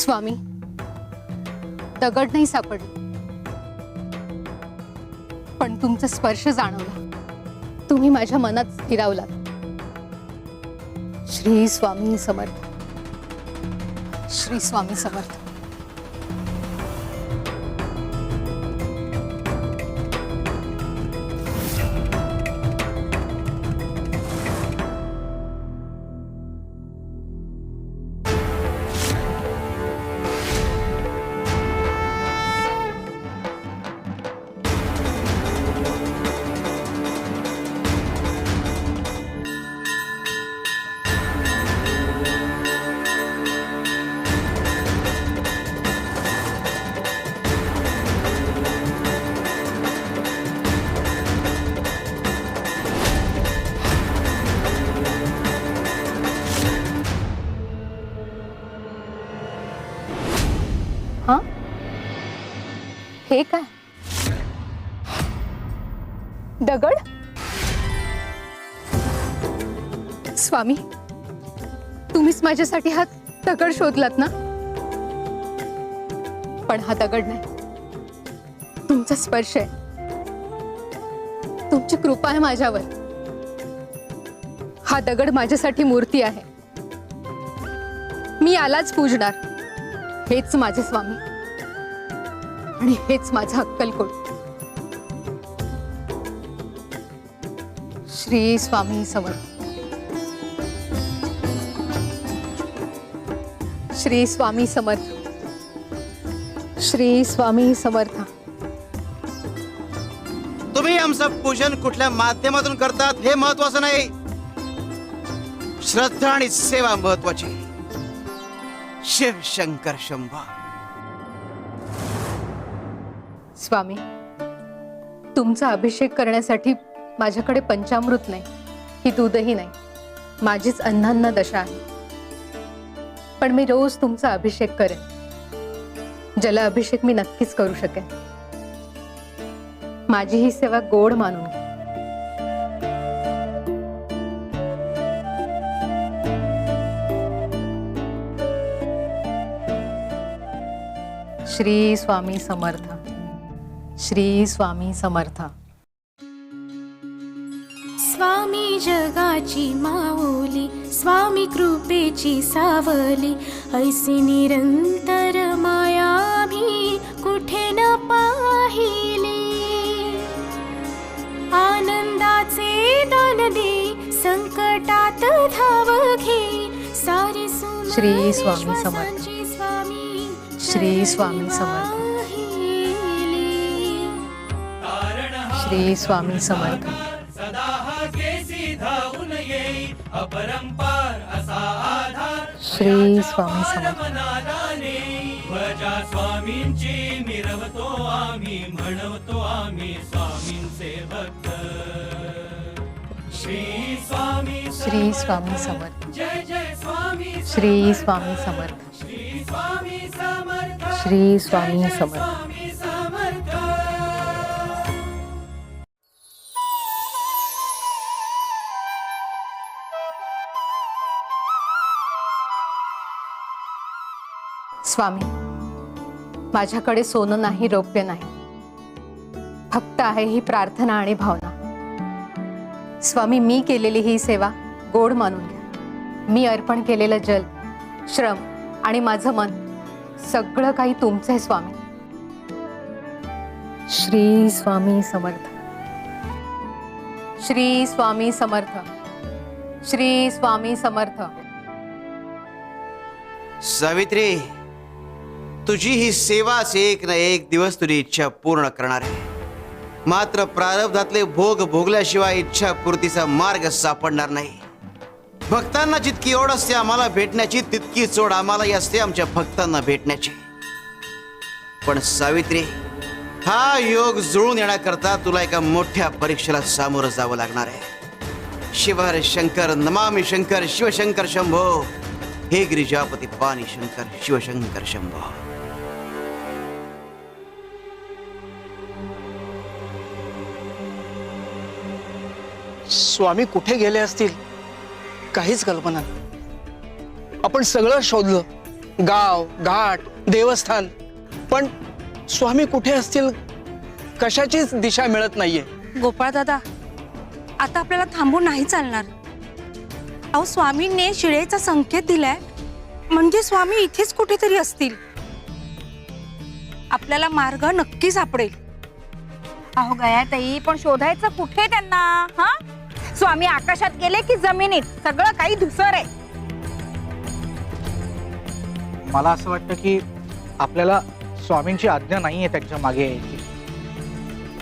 स्वामी, दगड नाही सापडला, पण तुमचा स्पर्श जाणवला. तुम्ही माझ्या मनात स्थिरावलात. श्री स्वामी समर्थ. श्री स्वामी समर्थ. हाँ, हे काय? दगड? स्वामी, तुम्हीच माझ्यासाठी हा दगड शोधलात ना? पण हा दगड नाही, तुमचा स्पर्श आहे. तुमची कृपा आहे माझ्यावर. हा दगड माझ्यासाठी मूर्ती आहे. मी यालाच पूजणार. हेच माझे स्वामी आणि हेच माझा अक्कलकोट. श्री स्वामी समर्थ. श्री स्वामी समर्थ. श्री स्वामी समर्थ. तुम्ही आमचं पूजन कुठल्या माध्यमातून करतात हे महत्वाचं नाही, श्रद्धा आणि सेवा महत्वाची. शिव शंकर शंभो. स्वामी, तुमचा अभिषेक करण्यासाठी माझ्याकडे पंचामृत नाही, ही दूधही नाही. माझीच अन्नान्न दशा आहे. पण मी रोज तुमचा अभिषेक करेन. जल अभिषेक मी नक्कीच करू शकेन. माझी ही सेवा गोड मानून घ्या. श्री स्वामी समर्थ. श्री स्वामी समर्थ. स्वामी जगाची माऊली, स्वामी कृपेची सावली, ऐसी निरंतर माया भी कुठे न पाहिली. आनंदाचे दान दे, संकटात धाव घे, सारी श्री स्वामी समर्थ. श्री स्वामी समर्थ. श्री स्वामी समर्थ. श्री स्वामी समर्थ. स्वामींची मिरवतो आम्ही, म्हणवतो आम्ही स्वामींचे भक्त. श्री स्वामी. श्री स्वामी समर्थ. जय जय स्वामी. श्री स्वामी समर्थ. श्री स्वामी समर्थ. श्री स्वामी समर्थ. स्वामी समर्थ. स्वामी, माझ्याकडे सोनं नाही, रौप्य नाही, फक्त आहे ही प्रार्थना आणि भावना. स्वामी, मी केलेली ही सेवा गोड मानून घ्या. मी अर्पण केलेलं जल, श्रम आणि माझं मन सगळं काही तुमचं आहे स्वामी. श्री स्वामी समर्थ. श्री स्वामी समर्थ. श्री स्वामी समर्थ. सावित्री, तुझी ही सेवाच एक ना एक दिवस तुझी इच्छा पूर्ण करणार आहे. मात्र प्रारब्धातले भोग भोगल्याशिवाय इच्छा पूर्तीचा मार्ग सापडणार नाही. भक्तांना जितकी ओढ असते आम्हाला भेटण्याची, तितकीच ओढ आम्हालाही असते आमच्या भक्तांना भेटण्याची. पण सावित्री, हा योग जुळून येण्याकरता तुला एका मोठ्या परीक्षेला सामोरं जावं लागणार आहे. शिव हर शंकर, नमामि शंकर, शिवशंकर शंभो. हे गिरिजापती पाणी शंकर, शिवशंकर शंभो. स्वामी कुठे गेले असतील, काहीच कल्पना नाही. आपण सगळं शोधलं गाव घाट देवस्थान, पण स्वामी कुठे असतील कशाचीच दिशा मिळत नाहीये. गोपाळ दादा, आता आपल्याला थांबून नाही चालणार. अहो, स्वामींनी शिळेचा संकेत दिलाय, म्हणजे स्वामी इथेच कुठेतरी असतील. आपल्याला मार्ग नक्की सापडेल. अहो गयाताई, पण शोधायचं कुठे त्यांना? हा, स्वामी आकाशात गेले की जमिनीत? सगळं काही धुसर आहे. मला असं वाटतं की आपल्याला स्वामींची आज्ञा नाहीये त्यांच्या मागे यायची.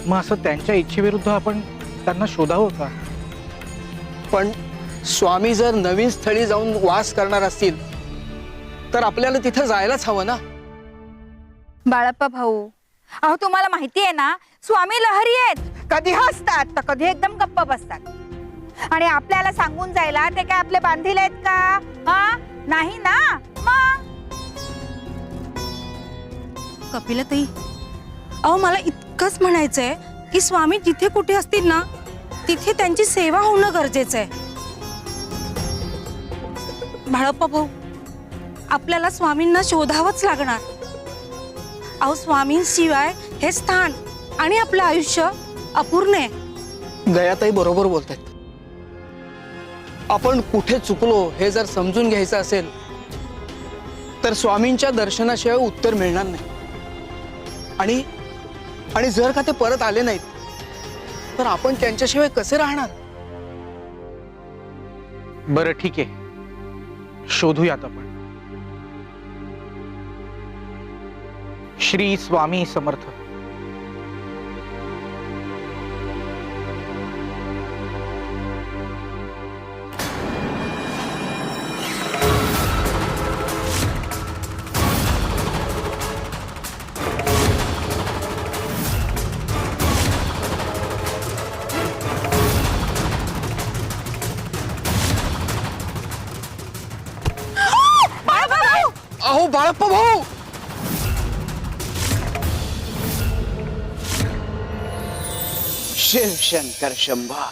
मग असं त्यांच्या इच्छेविरुद्ध आपण त्यांना शोधावं का? पण स्वामी जर नवीन स्थळी जाऊन वास करणार असतील तर आपल्याला तिथं जायलाच हवं ना. बाळप्पा भाऊ, अहो तुम्हाला माहिती आहे ना, स्वामी लहरी आहेत. कधी हसतात तर कधी एकदम गप्प बसतात. आणि आपल्याला सांगून जायला ते काय आपले बांधील आहेत का? हा, नाही ना. मग कपिलताई, अहो मला इतकंच म्हणायचंय की स्वामी जिथे कुठे असतील ना, तिथे त्यांची सेवा होणं गरजेचं आहे. बाळप्पा भाऊ, आपल्याला स्वामींना शोधावंच लागणार. अहो, स्वामींशिवाय हे स्थान आणि आपलं आयुष्य अपूर्ण आहे. गयाताई बरोबर बोलतायत. आपण कुठे चुकलो हे जर समजून घ्यायचं असेल तर स्वामींच्या दर्शनाशिवाय उत्तर मिळणार नाही. आणि जर का ते परत आले नाहीत तर आपण त्यांच्याशिवाय कसे राहणार? बरं ठीक आहे, शोधूयात आपण. श्री स्वामी समर्थ. अहो बाळप्पा भाऊ, शिव शंकर शंभा.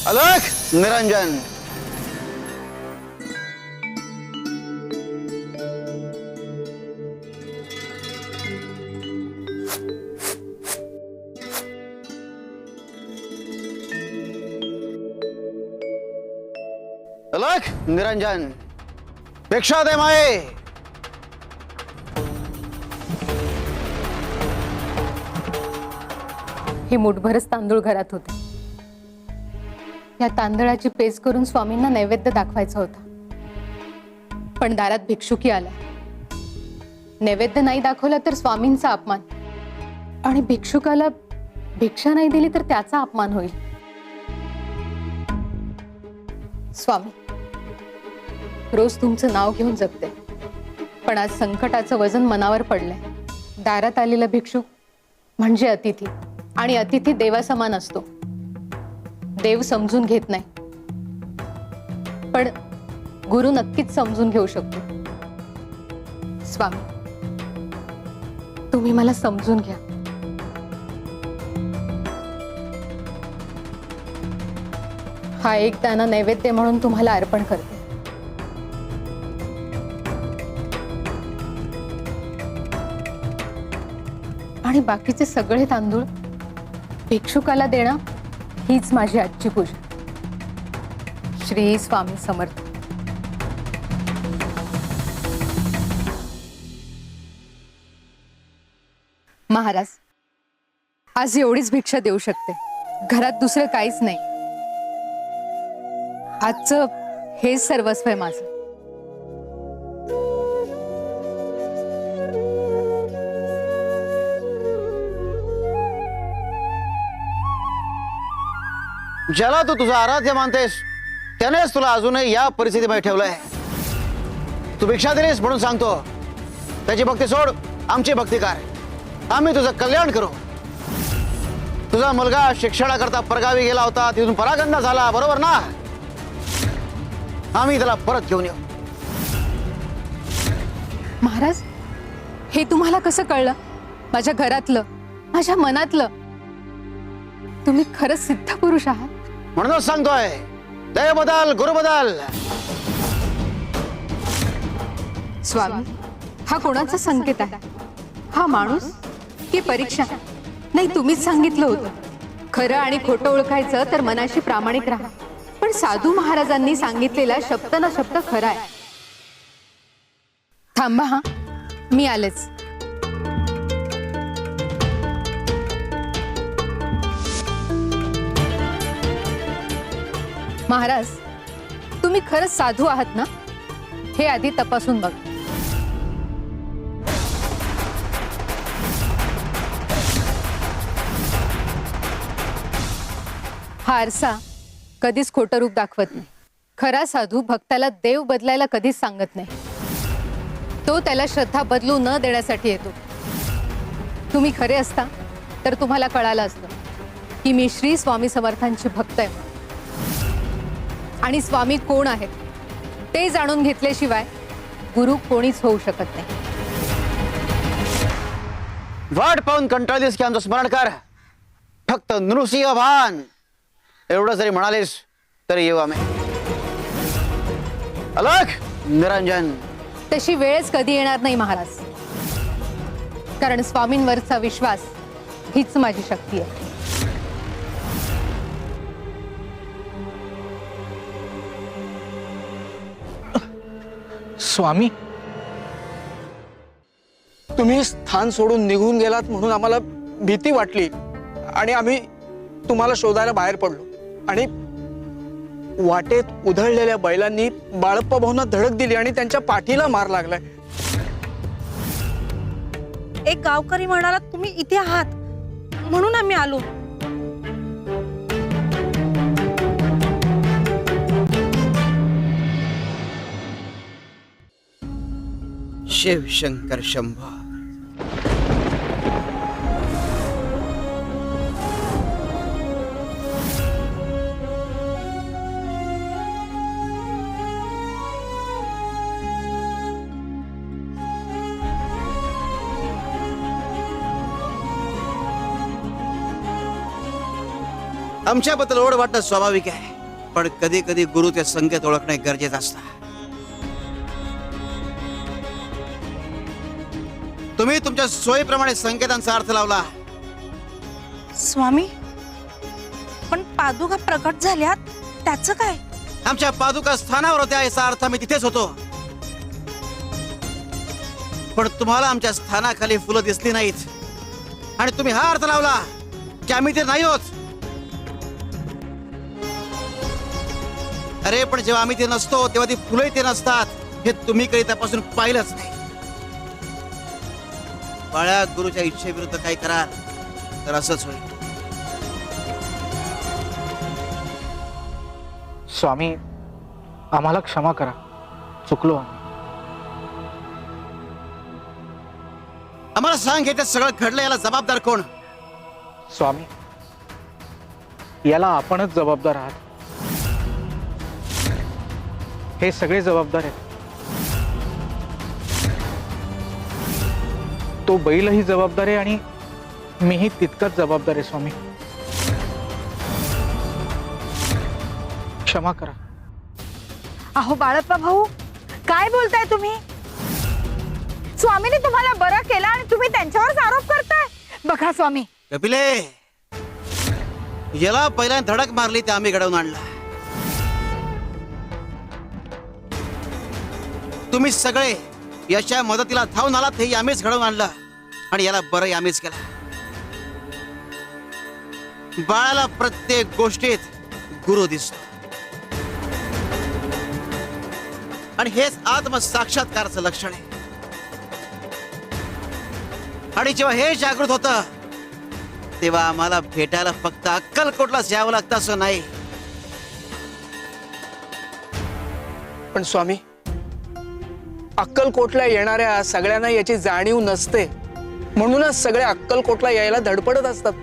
अलख निरंजन. अलख निरंजन, भिक्षा दे माये. हे मुठभरच तांदूळ घरात होते. या तांदळाची पेज करून स्वामींना नैवेद्य दाखवायचा होता, पण दारात भिक्षुकी आला. नैवेद्य नाही दाखवला तर स्वामींचा अपमान, आणि भिक्षुकाला भिक्षा नाही दिली तर त्याचा अपमान होईल. स्वामी, रोज तुमचं नाव घेऊन जगते, पण आज संकटाचं वजन मनावर पडलंय. दारात आलेला भिक्षुक म्हणजे अतिथी, आणि अतिथी देवासमान असतो. देव समजून घेत नाही, पण गुरु नक्कीच समजून घेऊ शकतो. स्वामी, तुम्ही मला समजून घ्या. हा एक दाना नैवेद्य म्हणून तुम्हाला अर्पण करते. आणि बाकीचे सगळे तांदूळ भिक्षुकाला देणं हीच माझी आजची पूजा. श्री स्वामी समर्थ. महाराज, आज एवढीच भिक्षा देऊ शकते. घरात दुसरं काहीच नाही. आजचं हेच सर्वस्व आहे माझं. ज्याला तू तुझा आराध्य मानतेस त्यानेच तुला अजूनही या परिस्थितीमध्ये ठेवलंय. तू भिक्षा दिलीस म्हणून सांगतो, त्याची भक्ती सोड, आमची भक्ती कर. आम्ही तुझं कल्याण करू. तुझा मुलगा शिक्षणाकरता परगावी गेला होता, तिथून परागंदा झाला, बरोबर ना? आम्ही त्याला परत घेऊन येऊ. महाराज, हे तुम्हाला कसं कळलं? माझ्या घरातलं, माझ्या मनातलं. तुम्ही खरंच सिद्ध पुरुष आहात. म्हणूनच सांगतोय, देव बदल गुरु बदल. स्वामी, हा कोणाचा संकेत आहे? हा माणूस की परीक्षा? नाही, तुम्हीच सांगितलं होतं, खरं आणि खोटं ओळखायचं तर मनाशी प्रामाणिक राहा. पण साधू महाराजांनी सांगितलेला शब्द ना शब्द खरा आहे. थांबा हा, मी आलेच. महाराज, तुम्ही खरंच साधू आहात ना? हे आधी तपासून बघ. हा आरसा कधीच खोटं रूप दाखवत नाही. खरा साधू भक्ताला देव बदलायला कधीच सांगत नाही. तो त्याला श्रद्धा बदलू न देण्यासाठी येतो. तुम्ही खरे असता तर तुम्हाला कळालं असतं की मी श्री स्वामी समर्थांची भक्त आहे. आणि स्वामी कोण आहेत ते जाणून घेतल्याशिवाय गुरु कोणीच होऊ शकत नाही. वाट पाहून कंटाळलीस की आमचं स्मरण कर. फक्त नृसिंह भान एवढं जरी म्हणालीस तरी येऊ आम्ही. अलख निरंजन. तशी वेळच कधी येणार नाही महाराज, कारण स्वामींवरचा विश्वास हीच माझी शक्ती आहे. स्वामी, तुम्ही स्थान सोडून निघून गेलात म्हणून आम्हाला भीती वाटली आणि आम्ही तुम्हाला शोधायला बाहेर पडलो. आणि वाटेत उधळलेल्या बैलांनी बाळप्पा भाऊंना धडक दिली आणि त्यांच्या पाठीला मार लागलाय. एक गावकरी म्हणाला तुम्ही इथे आहात म्हणून आम्ही आलो. शिव शंकर शंभो. आमच्याबद्दल ओढ वाटणं स्वाभाविक आहे, पण कधी कधी गुरुचे संकेत ओळखणे गरजेचं असतं. तुम्ही तुमच्या सोयीप्रमाणे संकेतांचा अर्थ लावला. स्वामी, पण पादुका प्रकट झाल्यात त्याचं काय? आमच्या पादुका स्थानावर होत्या याचा अर्थ मी तिथेच होतो. पण तुम्हाला आमच्या स्थानाखाली फुलं दिसली नाहीत आणि तुम्ही हा अर्थ लावला की आम्ही ते नाही होत. अरे पण जेव्हा आम्ही ते नसतो तेव्हा ती फुलंही ते नसतात हे तुम्ही कधी तपासून पाहिलंच नाही. बाळा, गुरुच्या इच्छेविरुद्ध काही कराल तर असंच होईल. स्वामी, आम्हाला क्षमा करा, चुकलो आम्ही. आम्हाला सांग, हे ते सगळं घडलं याला जबाबदार कोण? स्वामी, याला आपणच जबाबदार आहात. हे सगळे जबाबदार आहेत. तो बैलही जबाबदार आहे आणि मीही तितकाच जबाबदार आहे. स्वामी, क्षमा करा. अहो बाळप्पा भाऊ, काय बोलताय तुम्ही? स्वामीने तुम्हाला बरं केलं आणि तुम्ही त्यांच्यावरच आरोप करताय. बघा स्वामी, कपिले, याला पहिल्यांदा धडक मारली ते आम्ही घडवून आणला. तुम्ही सगळे याच्या मदतीला धावून आलात हे आम्हीच घडवून आणलं आणि याला बरं आम्हीच केलं. बाळाला प्रत्येक गोष्टीत गुरु दिसतो आणि हेच आत्मसाक्षात्काराचं लक्षण आहे. आणि जेव्हा हे जागृत होतं तेव्हा आम्हाला भेटायला फक्त अक्कलकोटलाच यावं लागतं असं नाही. पण स्वामी, अक्कलकोटला येणाऱ्या सगळ्यांना याची जाणीव नसते, म्हणूनच सगळे अक्कलकोटला यायला धडपडत असतात.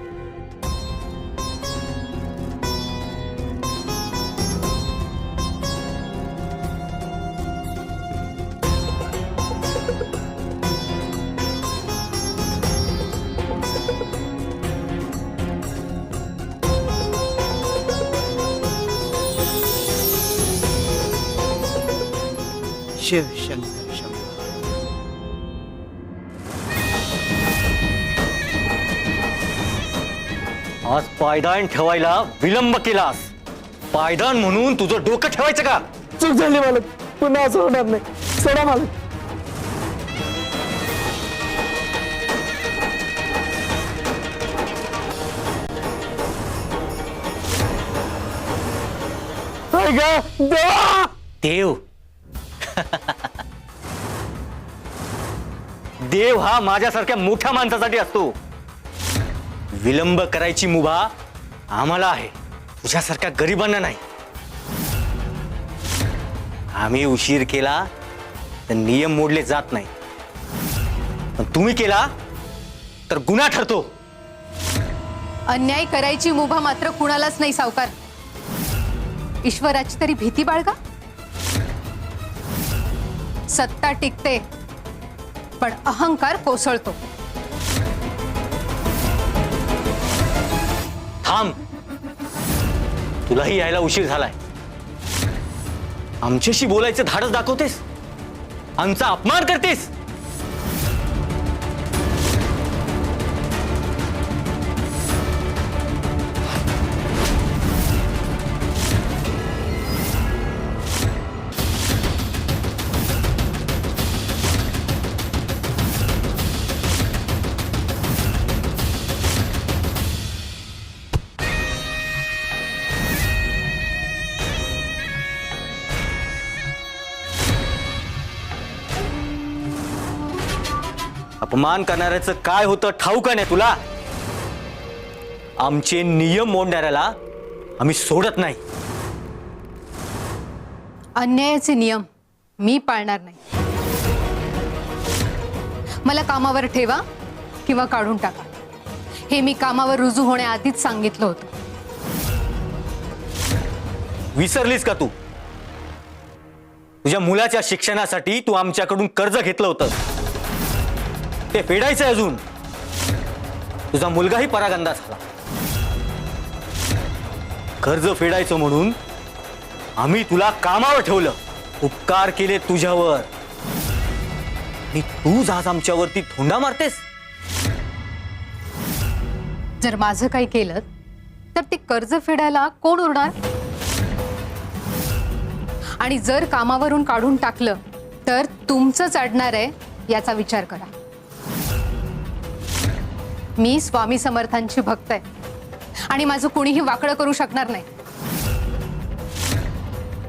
शिव शंकर शंभो. आज पायदान ठेवायला विलंब केलास. पायदान म्हणून तुझं डोकं ठेवायचं का? चूक झाली मालक, पुन्हा असं होणार नाही. सोडा मालक. देव देव हा माझ्यासारख्या मोठ्या माणसासाठी असतो. विलंब करायची मुभा आम्हाला आहे, तुझ्यासारख्या गरिबांना नाही. आम्ही उशीर केला तर नियम मोडले जात नाही, पण तुम्ही केला तर गुन्हा ठरतो. अन्याय करायची मुभा मात्र कुणालाच नाही सावकार. ईश्वराची तरी भीती बाळगा. सत्ता टिकते पण अहंकार कोसळतो. थांब, तुलाही यायला उशीर झालाय. आमच्याशी बोलायचं धाडस दाखवतेस, आमचा अपमान करतेस. अपमान करणाऱ्याचं काय होतं ठाऊक नाही तुला? आमचे नियम मोडणाऱ्याला आम्ही सोडत नाही. अन्यायाचे नियम मी पाळणार नाही. मला कामावर ठेवा किंवा काढून टाका, हे मी कामावर रुजू होण्याआधीच सांगितलं होतं. विसरलीस का तू? तुझ्या मुलाच्या शिक्षणासाठी तू आमच्याकडून कर्ज घेतलं होतं, ते फेडायचं अजून. तुझा मुलगाही परागंदा झाला. कर्ज फेडायचं म्हणून आम्ही तुला कामावर ठेवलं, उपकार केले तुझ्यावर, आणि तू आज आमच्यावरती धोंडा मारतेस. जर माझं काही केलं तर ते कर्ज फेडायला कोण उरणार? आणि जर कामावरून काढून टाकलं तर तुमचंच अडणार आहे, याचा विचार करा. मी स्वामी समर्थांची भक्त आहे आणि माझं कुणीही वाकडं करू शकणार नाही.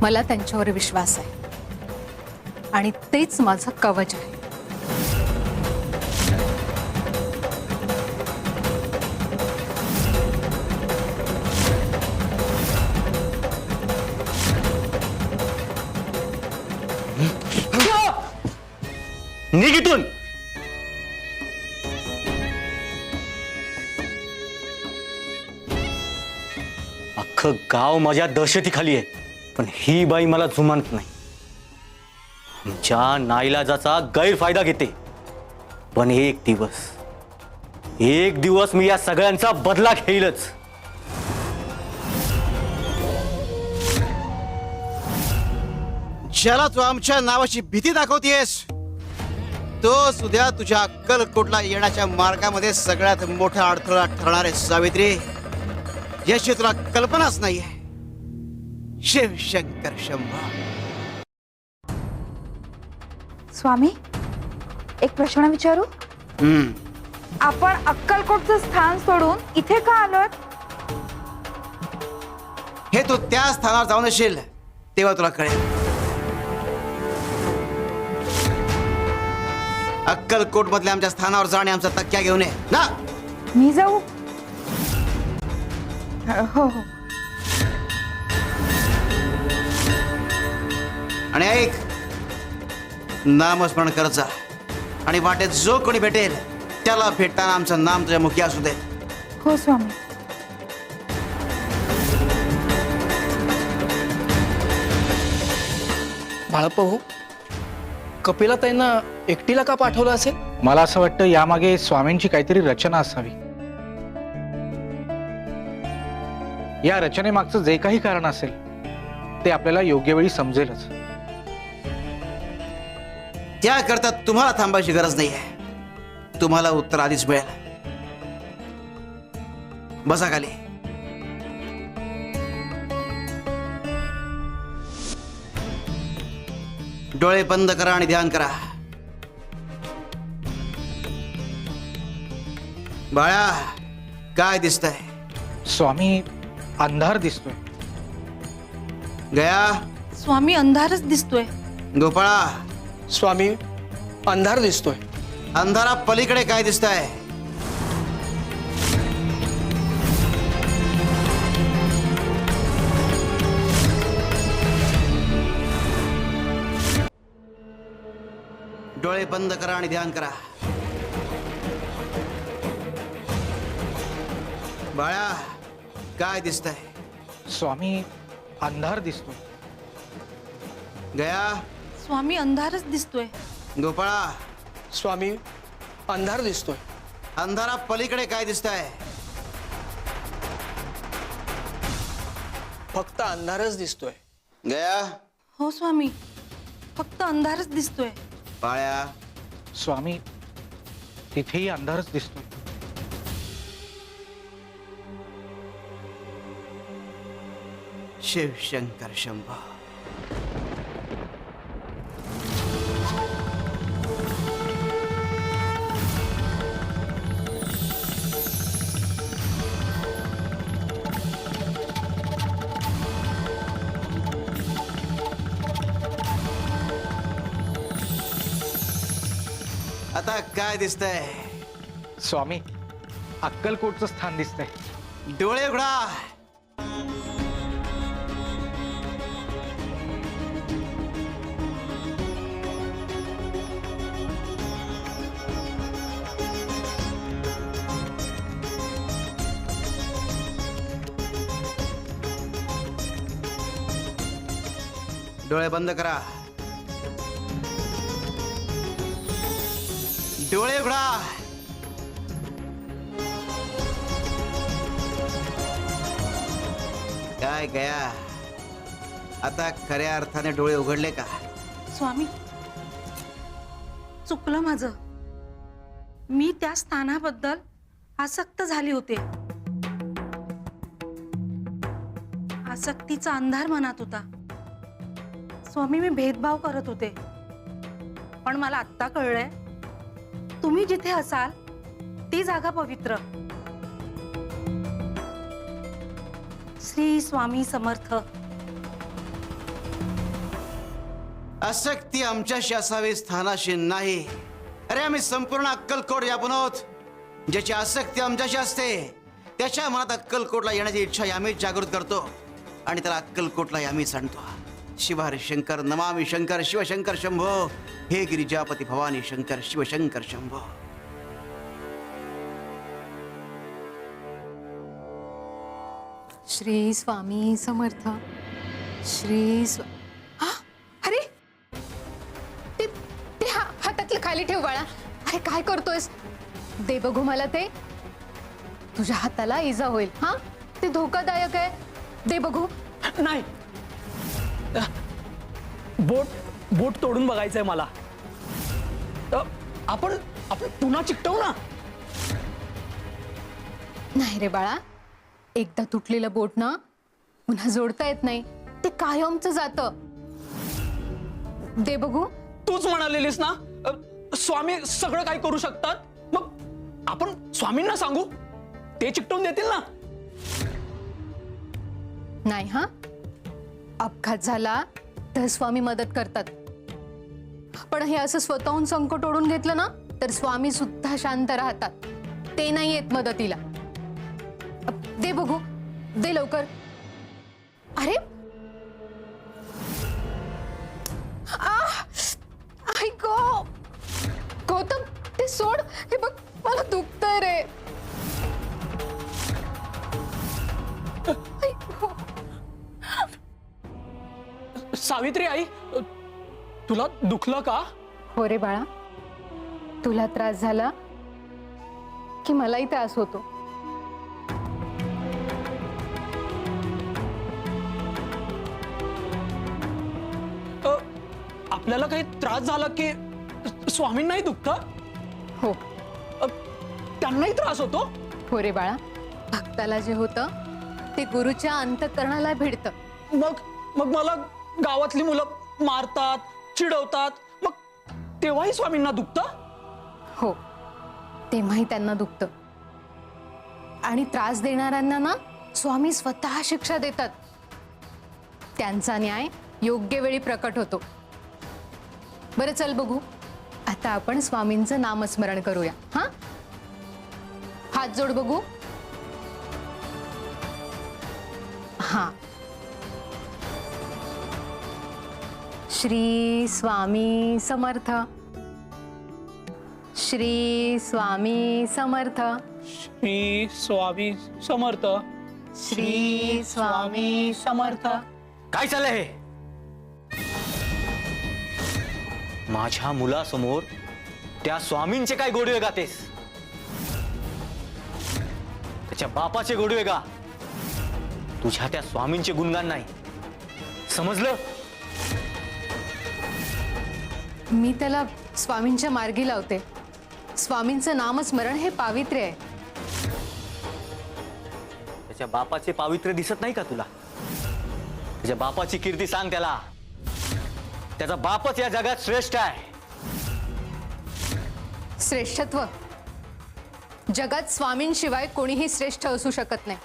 मला त्यांच्यावर विश्वास आहे आणि तेच माझं कवच आहे. निघ इथून. अख्खं गाव माझ्या दहशतीखाली आहे, पण ही बाई मला जुमानत नाही. आमच्या नाईलाजाचा गैरफायदा घेते. पण एक दिवस मी या सगळ्यांचा बदला घेईलच. ज्याला तू आमच्या नावाची भीती दाखवतेस तो सुद्धा तुझ्या अक्कलकोटला येण्याच्या मार्गामध्ये सगळ्यात मोठा अडथळा ठरणार आहे सावित्री, याची तुला कल्पनाच नाहीये. शिव शंकर शंभो. स्वामी, एक प्रश्न विचारू? आपण अक्कलकोटचं स्थान सोडून इथे का आलोत? हे तू त्या स्थानावर जाऊन येशील तेव्हा तुला कळेल. अक्कलकोट मधल्या आमच्या स्थानावर जाणे आमचा तक्क्या घेऊन ये ना. मी जाऊ? हो हो. आणि ऐक, नामस्मरण करत जा आणि वाटेत जो कोणी भेटेल त्याला भेटताना आमचं नाम तुझ्या मुखी असू दे. हो स्वामी. बाळप्पा हो, कपिलाताईंना एकटीला का पाठवलं असेल? मला असं वाटतं यामागे स्वामींची काहीतरी रचना असावी. या रचनेमागचं जे काही कारण असेल ते आपल्याला योग्य वेळी समजेलच. त्याकरता तुम्हाला थांबायची गरज नाही आहे. तुम्हाला उत्तर आधीच मिळेल. बसा खाली. डोळे बंद करा आणि ध्यान करा. बाळा, काय दिसतंय? स्वामी अंधार दिसतोय. गया, स्वामी अंधारच दिसतोय. गोपाळा, स्वामी अंधार दिसतोय. अंधारा पलीकडे काय दिसतंय? डोळे बंद करा आणि ध्यान करा. बाळा, काय दिसतंय? स्वामी अंधार दिसतोय. गया, स्वामी अंधारच दिसतोय. गोपाळा, स्वामी अंधार दिसतोय. अंधारा पलीकडे काय दिसतंय? फक्त अंधारच दिसतोय. गया, हो स्वामी, फक्त अंधारच दिसतोय. बाळ्या, स्वामी तिथेही अंधारच दिसतोय. शिवशंकर शंभो. आता काय दिसतंय? स्वामी अक्कलकोटचं स्थान दिसतंय. डोळे उघडा. डोळे बंद करा. डोळे उघडा. काय गया, आता खऱ्या अर्थाने डोळे उघडले का? स्वामी, चुकलं माझं. मी त्या स्थानाबद्दल आसक्त झाली होते. आसक्तीचा अंधार मनात होता. स्वामी, मी भेदभाव करत होते. पण मला आत्ता कळलंय, तुम्ही जिथे असाल ती जागा पवित्र. श्री स्वामी समर्थ. आसक्ती आमच्याशी असावी, स्थानाशी नाही. अरे, आम्ही संपूर्ण अक्कलकोट व्यापून आहोत. ज्याची आसक्ती आमच्याशी असते त्याच्या मनात अक्कलकोटला येण्याची इच्छा आम्हीच जागृत करतो आणि त्याला अक्कलकोटला आम्हीच आणतो. शिव हरी शंकर, नमामि शंकर, शिवशंकर शंभो. हे गिरिजापती भवानी शंकर, शिवशंकर शंभो. श्री स्वामी समर्थ. श्री अरे, ते हातातलं खाली ठेव बाळा. अरे काय करतोयस? दे बघू मला ते. तुझ्या हाताला इजा होईल. हा, ते धोकादायक आहे. दे बघू. नाही, बोट तोडून बघायचंय मला. आपण पुन्हा चिकटवू ना. नाही रे बाळा, एकदा तुटलेलं बोट ना पुन्हा जोडता येत नाही. ते कायमचं जातं. दे बघू. तूच म्हणालेलीस ना स्वामी सगळं काय करू शकतात. मग आपण स्वामींना सांगू, ते चिकटवून देतील ना. नाही हा, अपघात झाला तर स्वामी मदत करतात. पण हे असं स्वतःहून संकट ओढून घेतलं ना तर स्वामी सुद्धा शांत राहतात. ते नाही येत मदतीला. दे बघू, दे लवकर. अरे ऐको गौतम, ते सोड. हे बघ, मला दुखतंय रे. सावित्री आई, तुला दुखलं का? हो रे बाळा, तुला त्रास झाला की मलाही त्रास होतो. आपल्याला काही त्रास झाला की स्वामींनाही दुखतं? हो त्यांनाही त्रास होतो? हो रे बाळा, भक्ताला जे होतं ते गुरुच्या अंतःकरणाला भिडतं. मग मग मला गावातली मुलं मारतात, चिडवतात, मग तेव्हाही स्वामींना दुखतं? हो, तेव्हाही त्यांना दुखतं. आणि त्रास देणाऱ्यांना ना स्वामी स्वतः शिक्षा देतात. त्यांचा न्याय योग्य वेळी प्रकट होतो. बरं चल बघू, आता आपण स्वामींचं नामस्मरण करूया. हा, हात जोड बघू. हा. श्री स्वामी समर्थ. श्री स्वामी समर्थ. श्री स्वामी समर्थ. श्री स्वामी समर्थ. काय चाललंय हे? माझ्या मुलासमोर त्या स्वामींचे काय गोडवे गातेस? त्याच्या बापाचे गोडवे गा, तुझ्या त्या स्वामींचे गुणगान नाही. समजलं? मी त्याला स्वामींच्या मार्गी लावते. स्वामींचं नामस्मरण हे पावित्र्य आहे. त्याच्या बापाचे पावित्र्य दिसत नाही का तुला? त्याच्या बापाची कीर्ती सांग त्याला. त्याचा बापच या जगात श्रेष्ठ आहे. श्रेष्ठत्व जगात स्वामींशिवाय कोणीही श्रेष्ठ असू शकत नाही.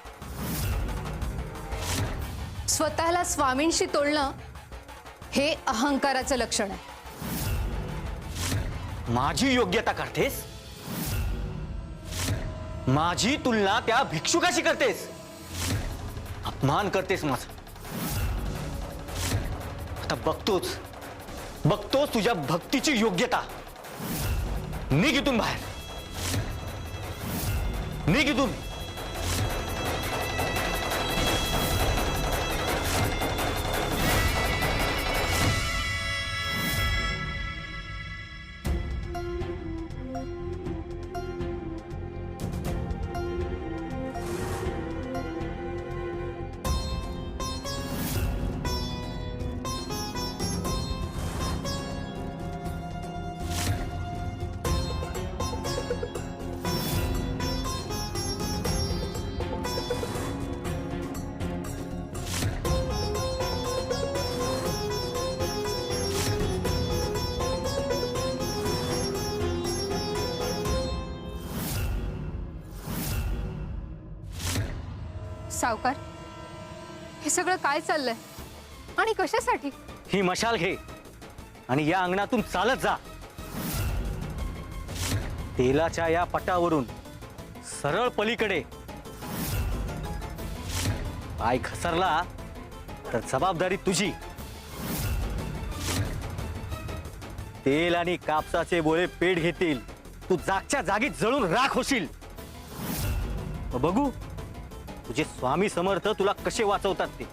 स्वतःला स्वामींशी तोलणं हे अहंकाराचं लक्षण आहे. माझी योग्यता करतेस? माझी तुलना त्या भिक्षुकाशी करतेस? अपमान करतेस माझा. आता बघतोच तुझ्या भक्तीची योग्यता. निघ इथून बाहेर, निघ इथून. सावकार, हे सगळं काय चाललंय आणि कशासाठी? ही मशाल घे आणि या अंगणातून चालत जा. तेलाच्या या पटावरून सरळ पलीकडे. पाय घसरला तर जबाबदारी तुझी. तेल आणि कापसाचे बोळे पेट घेतील. तू जागच्या जागी जळून राख होशील. मग बघू तुझे स्वामी समर्थ तुला कसे वाचवतात ते.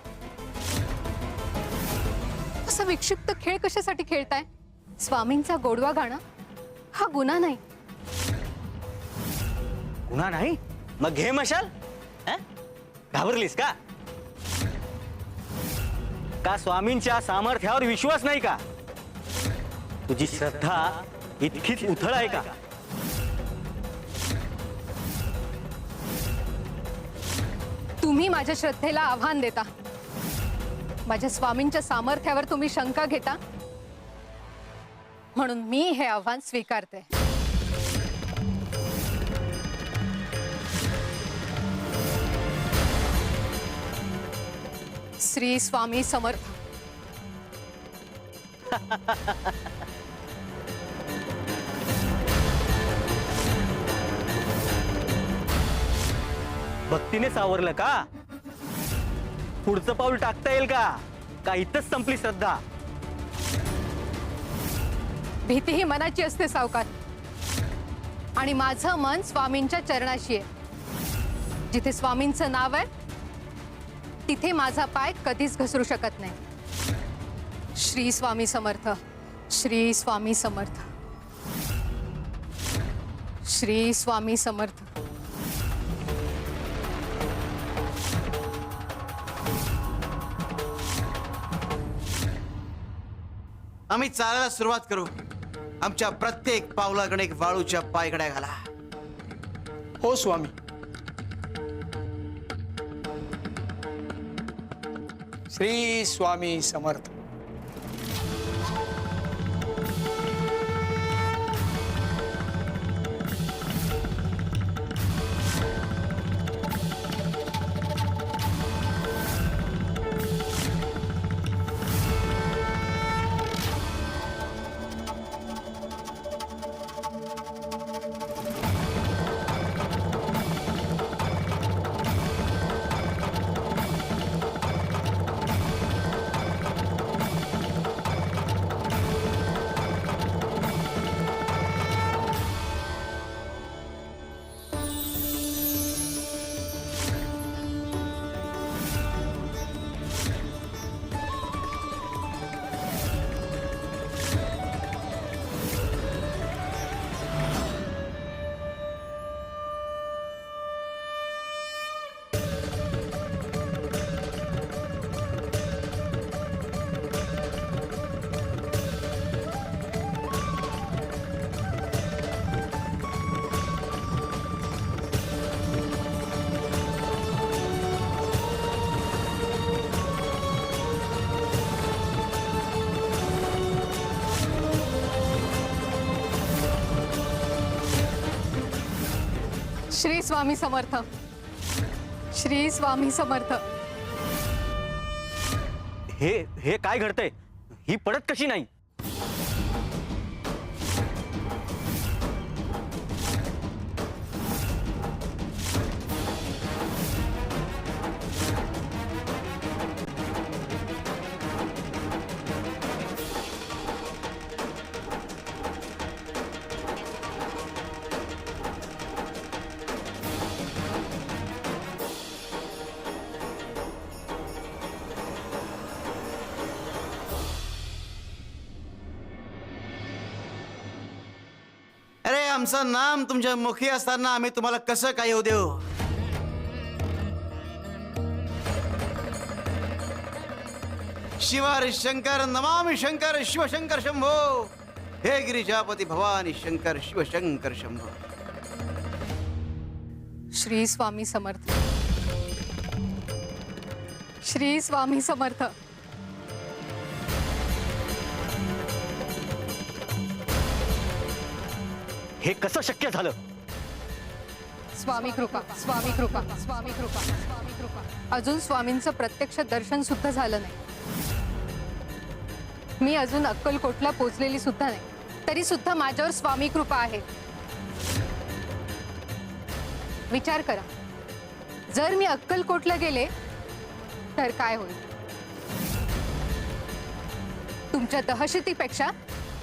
असं विक्षिप्त खेळ कशासाठी खेळताय? स्वामींचा गोडवा गाणं हा गुन्हा नाही. गुन्हा नाही? मग घे मशाल. घाबरलीस का? का स्वामींच्या सामर्थ्यावर विश्वास नाही का? तुझी श्रद्धा इतकीच उथळ आहे का? तुम्ही माझ्या श्रद्धेला आव्हान देता. माझ्या स्वामींच्या सामर्थ्यावर तुम्ही शंका घेता, म्हणून मी हे आव्हान स्वीकारते. श्री स्वामी समर्थ. भक्तीने सावरलं का? पुढचं पाऊल टाकता येईल का? का इथंच संपली श्रद्धा? भीती ही मनाची असते सावकार, आणि माझं मन स्वामींच्या चरणाशी आहे. जिथे स्वामींचं नाव आहे तिथे माझा पाय कधीच घसरू शकत नाही. श्री स्वामी समर्थ. श्री स्वामी समर्थ. श्री स्वामी समर्थ. आम्ही चालायला सुरुवात करू. आमच्या प्रत्येक पावलाकडे एक वाळूच्या पायघड्या घाला. हो स्वामी. श्री स्वामी समर्थ. श्री स्वामी समर्थ. श्री स्वामी समर्थ. हे काय घडतंय? ही पडत कशी नाही? अरे आमचं नाम तुमच्या मुखी असताना आम्ही तुम्हाला कसं काय होऊ देऊ? शिवार शंकर नमामि शंकर शिवशंकर शंभो. हे गिरिजापती भवानी शंकर शिवशंकर शंभो. श्री स्वामी समर्थ. श्री स्वामी समर्थ. हे कसं शक्य झालं? स्वामी कृपा. स्वामी कृपा. स्वामी कृपा. स्वामी कृपा. अजून स्वामींचं प्रत्यक्ष दर्शन सुद्धा झालं नाही. मी अजून अक्कलकोटला पोचलेली सुद्धा नाही, तरी सुद्धा माझ्यावर स्वामी कृपा आहे. विचार करा, जर मी अक्कलकोटला गेले तर काय होईल? तुमच्या दहशतीपेक्षा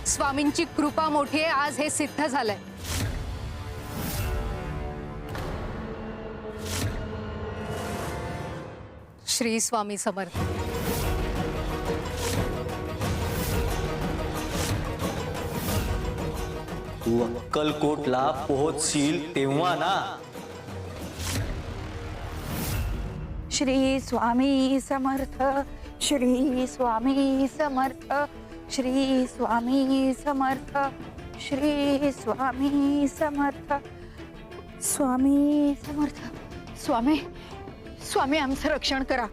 स्वामींची कृपा मोठी आहे. आज हे सिद्ध झालंय. श्री स्वामी समर्थ. तू अक्कलकोटला पोहोचशील तेव्हा ना. श्री स्वामी समर्थ. श्री स्वामी समर्थ. श्री स्वामी समर्थ. श्री स्वामी समर्थ. स्वामी समर्थ. स्वामी स्वामी आमचं रक्षण करा.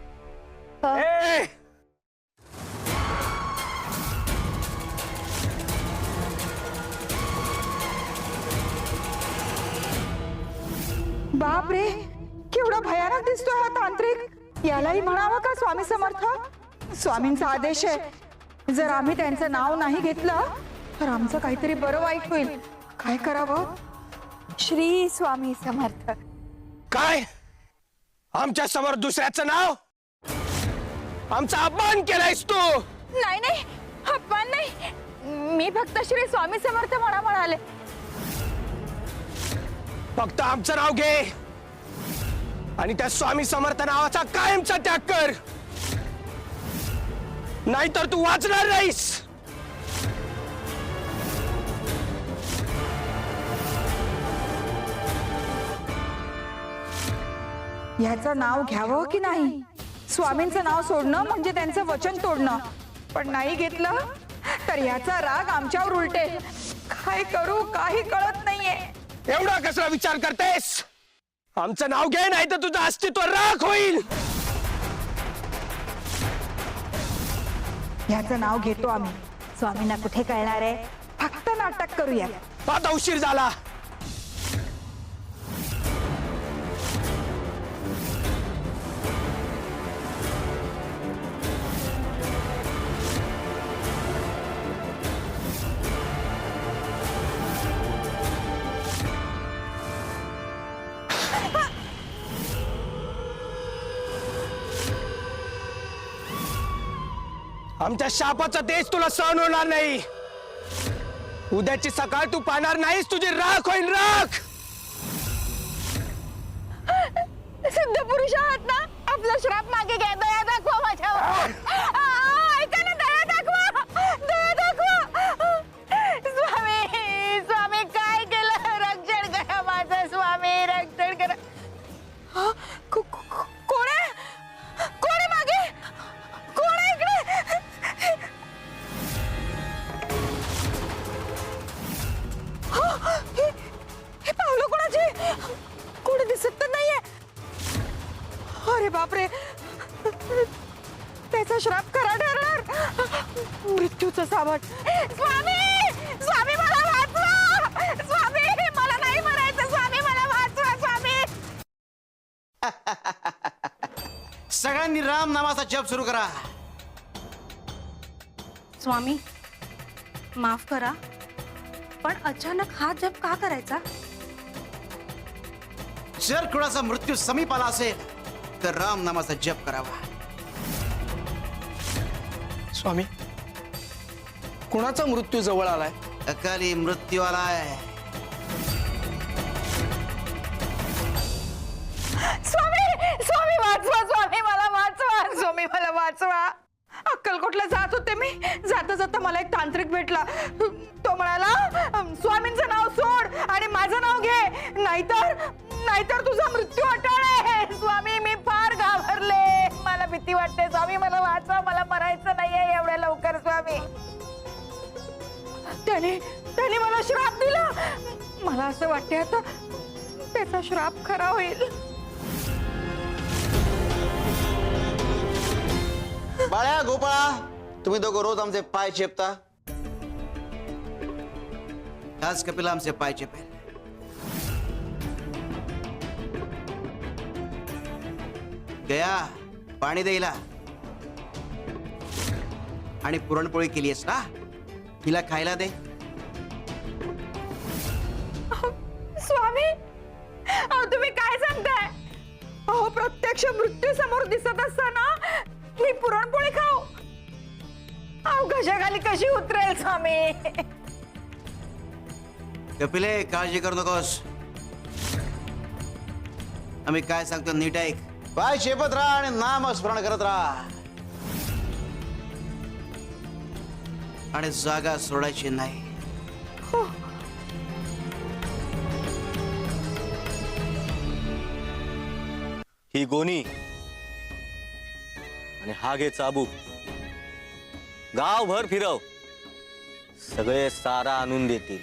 बाप रे, केवढा भयानक दिसतोय हा तांत्रिक. यालाही म्हणावं का स्वामी समर्थ? स्वामींचा आदेश आहे, जर आम्ही त्यांचं नाव नाही घेतलं तर आमचं काहीतरी बरं वाईट होईल. काय करावं? श्री स्वामी समर्थ. काय आमच्या समोर दुसऱ्याचं नाव? आमचा अपमान केलायस तू. नाही नाही, अपमान नाही. मी फक्त श्री स्वामी समर्थ म्हणाले. फक्त आमचं नाव घे आणि त्या स्वामी समर्थ नावाचा कायमचा त्याग कर, नाहीतर तू वाचणार नाहीस. ह्याचं नाव घ्यावं की नाही? स्वामींचं नाव सोडणं म्हणजे त्यांचं वचन तोडणं. पण नाही घेतलं तर याचा राग आमच्यावर उलटेल. काय करू काही कळत नाहीये. एवढा कसला विचार करतेस? आमचं नाव घे, नाही तर तुझं अस्तित्व राख होईल. ह्याचं नाव घेतो आम्ही. स्वामींना कुठे कळणार आहे? फक्त नाटक करूया. आता उशीर झाला. आमच्या शापाचा देश तुला सहन होणार नाही. उद्याची सकाळ तू पाहणार नाहीस. तुझी राख होईल, राख. सिद्ध पुरुष आहात ना, आपला श्राप मागे घ्या. दया दाखवा माझ्यावर. ऐका ना, दया दाखवा, दया दाखवा. स्वामी स्वामी काय केलं? रक्षण करा माझं स्वामी, रक्षण करा. कोण आहे? कोण आहे मागे? कोण आहे इकडे? हे पावलं कोणाची? कोणी दिसत तर नाहीये. अरे बापरे, त्याचा श्राप खरा ठरणार. मृत्यूचं सावट. स्वामी स्वामी मला वाचवा. स्वामी मला नाही मरायचं. स्वामी मला वाचवा. स्वामी. सगळ्यांनी राम नामाचा जप सुरू करा. स्वामी माफ करा, पण अचानक हा जप का करायचा? जर कुणाचा मृत्यू समीप आला असेल तर राम नामाचा जप करावा. स्वामी, कुणाचा मृत्यू जवळ आलाय? अकाली मृत्यू आलाय. स्वामी स्वामी वाचवा. स्वामी मला वाचवा. स्वामी मला वाचवा. अक्कलकोटला जात होते मी. जाता जाता मला एक तांत्रिक भेटला. तो म्हणाला स्वामींचं नाव सोड आणि माझं नाव घे, नाहीतर तुझा मृत्यू अटळ आहे. स्वामी मी फार घाबरले. मला भीती वाटते. स्वामी मला वाचवा. मला मरायचं नाहीये एवढ्या लवकर. स्वामी त्याने मला श्राप दिला. मला असं वाटते आता त्याचा श्राप खरा होईल. बाळ्या, गोपाळा, तुम्ही दोघं रोज आमचे पाय चेपता. आज कपिला आमचे पाय चेपेल. गया, पाणी द्यायला. आणि पुरणपोळी केलीस ना, तिला खायला दे. स्वामी अहो तुम्ही काय सांगताय? अहो प्रत्यक्ष मृत्यू समोर दिसत असताना मी पुरणपोळी खाऊ? अहो घशाखाली कशी उतरेल स्वामी? कपिले, काळजी करू नकोस. आम्ही काय सांगतो नीट ऐक. पाय चेपत राहा आणि नाम स्मरण करत राहा. आणि जागा सोडायची नाही. ही गोणी आणि हा घे चाबूक. गावभर फिरव. सगळे सारा आणून देतील.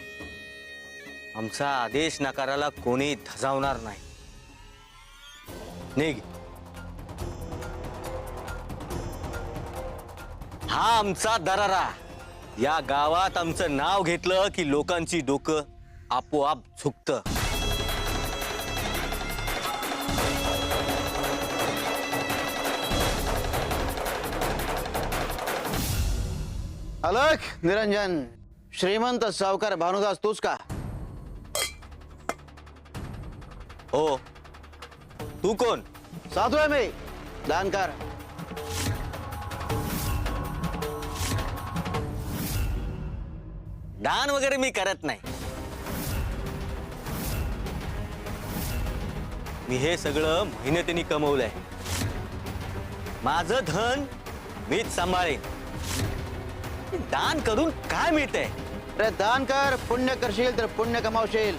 आमचा आदेश नाकाराला कोणी धजावणार नाही. निघ. हा आमचा दरारा. या गावात आमचं नाव घेतलं की लोकांची डोकं आपोआप झुकतं. अलख, निरंजन, श्रीमंत सावकार भानुदास तूच का? हो. तू कोण? साधू आहे मी, दानकार. दान वगैरे मी करत नाही. मी हे सगळं मेहनतीने कमवलंय. माझं धन मीच सांभाळेन. दान करून काय मिळतंय? अरे दान कर, पुण्य करशील तर पुण्य कमावशील.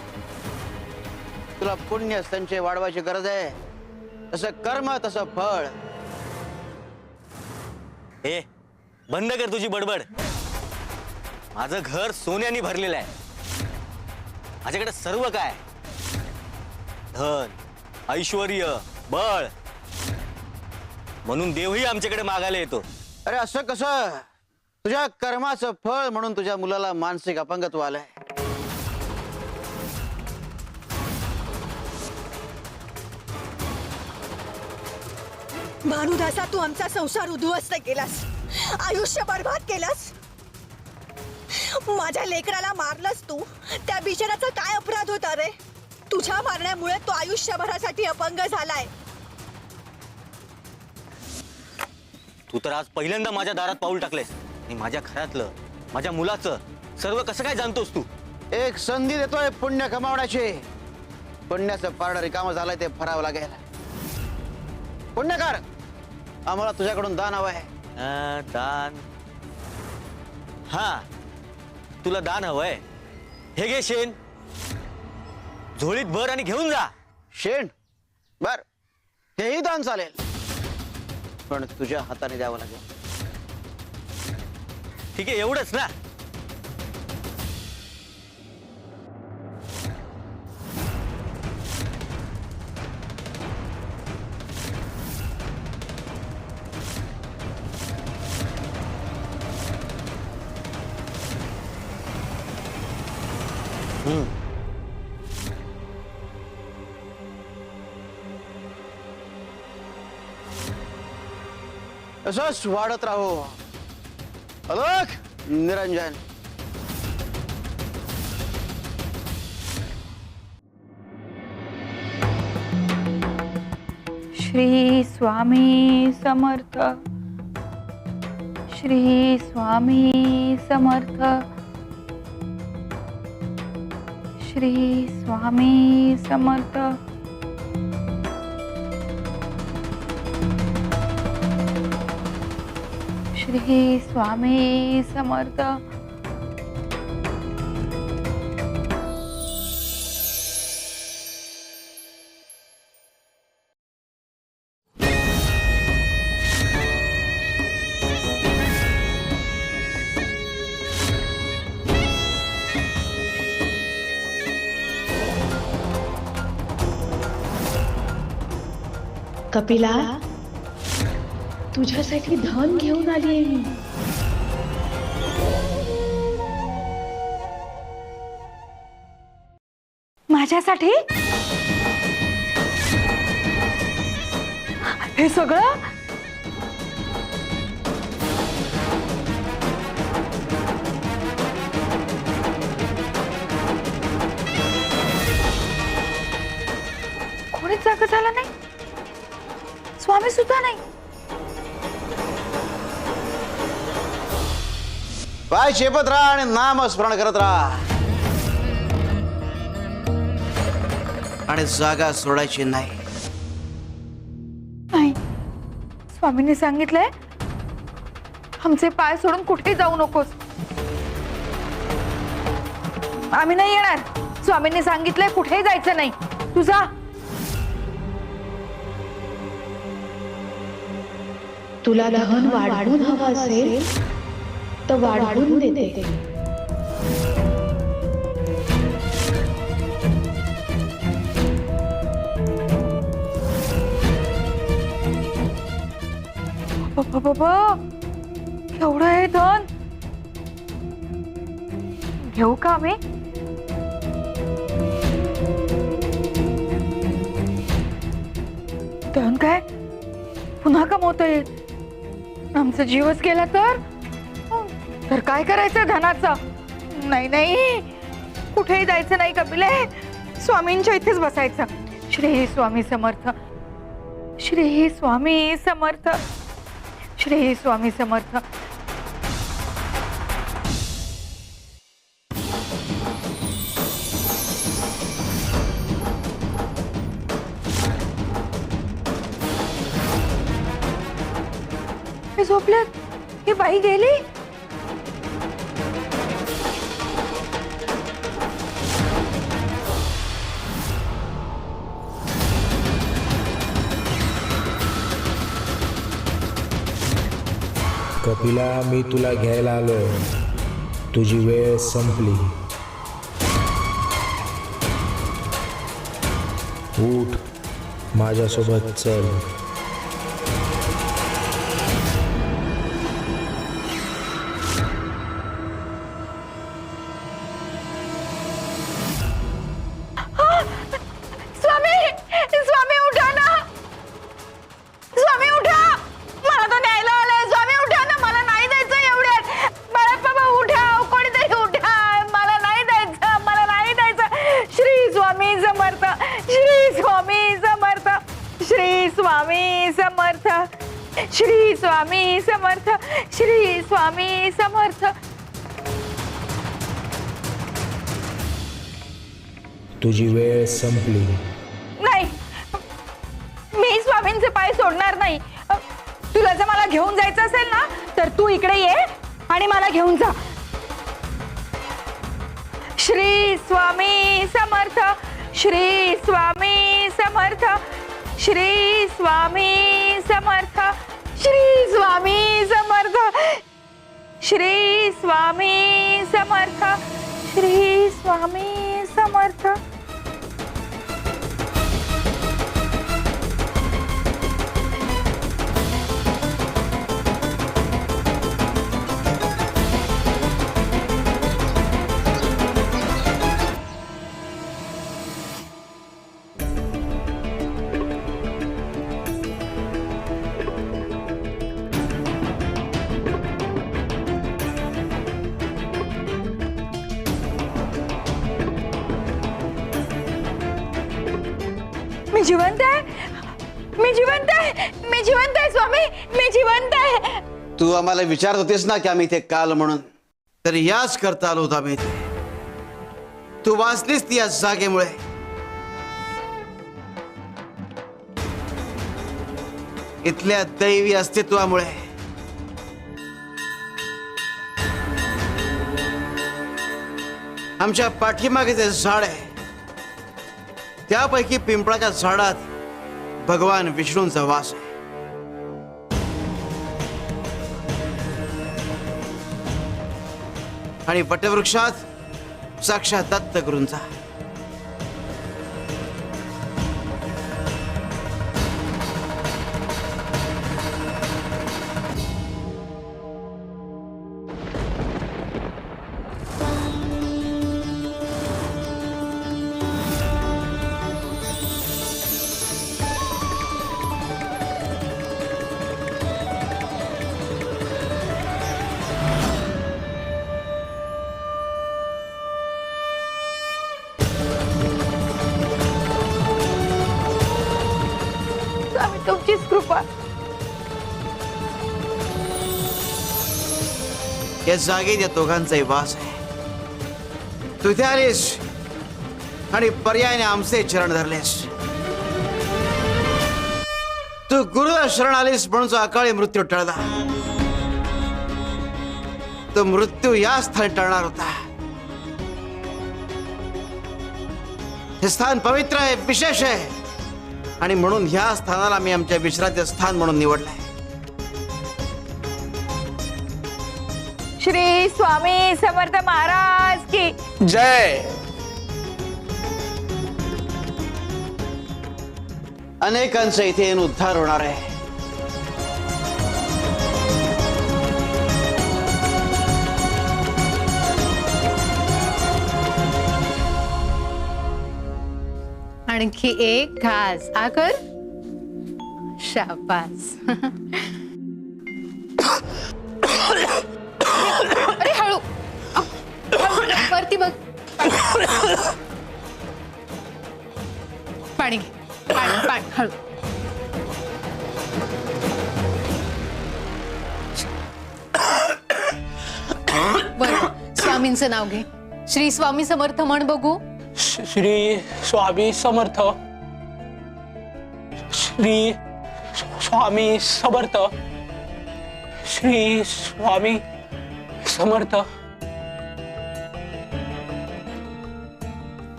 तुला पुण्य संचय वाढवायची गरज आहे. तसं कर्म तसं फळ. हे बंद कर तुझी बडबड. माझं घर सोन्याने भरलेलं आहे. माझ्याकडे सर्व काय, धन, ऐश्वर्य, बळ, म्हणून देवही आमच्याकडे मागायला येतो. अरे असं कसं? तुझ्या कर्माचं फळ म्हणून तुझ्या मुलाला मानसिक अपंगत्व आलंय. भानुदासा, तू आमचा संसार उद्ध्वस्त केलास, आयुष्य बर्बाद केलास. माझ्या लेकराला मारलंस तू. त्या बिचाराचा काय अपराध होता रे? तुझ्या मारण्यामुळे तो आयुष्यभरासाठी अपंग झालाय. तू तर आज पहिल्यांदा माझ्या दारात पाऊल टाकलेस आणि माझ्या घरातलं, माझ्या मुलाचं सर्व कसं काय जाणतोस तू? एक संधी देतोय पुण्य कमावण्याची. पुण्याचं पारडं रिकामं झालंय, ते भरावं लागेल. पुण्यकार, आम्हाला तुझ्याकडून दान हवंय. दान? हा, तुला दान हवंय? हे घे शेण, झोळीत भर आणि घेऊन जा. शेण? बर, हेही दान चालेल, पण तुझ्या हाताने द्यावं लागेल. ठीक आहे, एवढंच ना? असंच वाढत राहू. अलक निरंजन. श्री स्वामी समर्थ. श्री स्वामी समर्थ. श्री स्वामी समर्थ. श्री स्वामी समर्थ. कपिला, तुझ्यासाठी धन घेऊन आली आहे मी. माझ्यासाठी हे सगळं? कोणीच जागा झाला नाही, स्वामी सुद्धा नाही. पाय चेपत राहा आणि नामस्मरण करत राहा, आणि जागा सोडायची नाही. नाही, स्वामींनी सांगितलंय आमचे पाय सोडून कुठे जाऊ नकोस. आम्ही नाही येणार. स्वामींनी सांगितलंय कुठेही जायचं नाही. तू जा. तुला धन वाढवून हवं असेल तर वाढवून देते. बाबा, एवढं आहे धन? घेऊ का आम्ही? धन काय पुन्हा कमवता येईल. आमचा जीवच गेला तर काय करायचं धनाचं? नाही नाही, कुठेही जायचं नाही कपिले. स्वामींच्या इथेच बसायचं. श्री स्वामी समर्थ. श्री स्वामी समर्थ. श्री स्वामी समर्थ. हे झोपल्यात. ही बाई गेली. कपिला, मी तुला घ्यायला आलोय. तुझी वेळ संपली. उठ, माझ्यासोबत चल. स्वामी स्वामी उठा ना, स्वामी उठा, मला तो न्यायला आलाय. स्वामी उठा ना, मला नाही द्यायचं एवढ्यात. बाळाप्पा उठा, कोणीतरी उठा, मला नाही द्यायचं, मला नाही द्यायचं. श्री स्वामी समर्थ, श्री स्वामी समर्थ, श्री स्वामी समर्थ, श्री स्वामी समर्थ, श्री स्वामी समर्थ. तुझी वेळ संपली. नाही, मी स्वामींचे पाय सोडणार नाही. तुला जर मला घेऊन जायचं असेल ना, तर तू इकडे ये आणि मला घेऊन जा. श्री स्वामी समर्थ, श्री स्वामी समर्थ, श्री स्वामी समर्थ, श्री स्वामी समर्थ, श्री स्वामी समर्थ, श्री स्वामी समर्थ. मी जिवंत आहे, मी जिवंत आहे, मी जिवंत आहे स्वामी, मी जिवंत आहे. तू आम्हाला विचारत होतीस ना की आम्ही इथे काल म्हणून, तर याच करता आलो होतो आम्ही इथे. तू वाचलीस ती या जागेमुळे. इथल्या दैवी अस्तित्वामुळे. आमच्या पाठीमागे जे झाड आहे, त्यापैकी पिंपळाच्या झाडात भगवान विष्णूंचा वास आहे. आणि वटवृक्षात साक्षात दत्तगुरूंचा. स्वामी तुमचीच कृपा. या जागेत या दोघांचाही वास आहे. तू इथे आलीस आणि पर्यायाने आमचे चरण धरलेस. तू गुरुला शरण आलीस म्हणून जो अकाळी मृत्यू टळला, तो मृत्यू या स्थानी टळणार होता. हे स्थान पवित्र आहे, विशेष आहे, आणि म्हणून ह्या स्थानाला आम्ही आमच्या विश्रांती स्थान म्हणून निवडलंय. श्री स्वामी समर्थ महाराज की जय. अनेकांचा इथे येऊन उद्धार होणार आहे. आणखी एक घास आकर. शाबास. अरे हळू, वरती बघ. पाणी घे, पाणी पाणी हळू. बरं, स्वामींचं नाव घे. श्री स्वामी समर्थ म्हण बघू. श्री स्वामी समर्थ, श्री स्वामी समर्थ, श्री स्वामी समर्थ.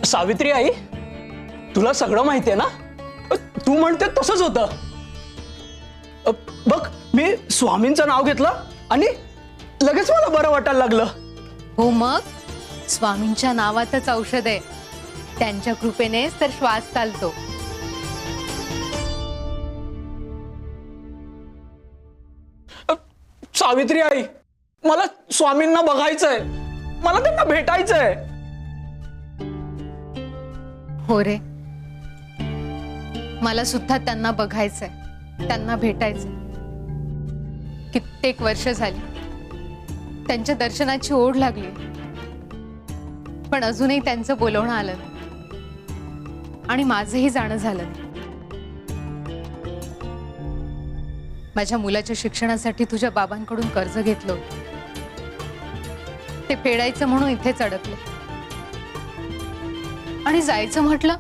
सावित्री आई, तुला सगळं माहिती आहे ना? तू म्हणते तसंच होतं. बघ, मी स्वामींचं नाव घेतलं आणि लगेच मला बरं वाटायला लागलं. हो, मग स्वामींच्या नावातच औषध आहे. त्यांच्या कृपेनेच तर श्वास चालतो. सावित्री आई, मला स्वामींना बघायचंय, मला त्यांना भेटायचंय. हो रे, मला सुद्धा त्यांना बघायचंय, त्यांना भेटायचंय. कित्येक वर्ष झाली त्यांच्या दर्शनाची ओढ लागली, पण अजूनही त्यांचं बोलवणं आलं नाही आणि माझंही जाणं झालं नाही. माझ्या मुलाच्या शिक्षणासाठी तुझ्या बाबांकडून कर्ज घेतलं होतं, ते फेडायचं म्हणून इथेच अडकलं. आणि जायचं म्हटलं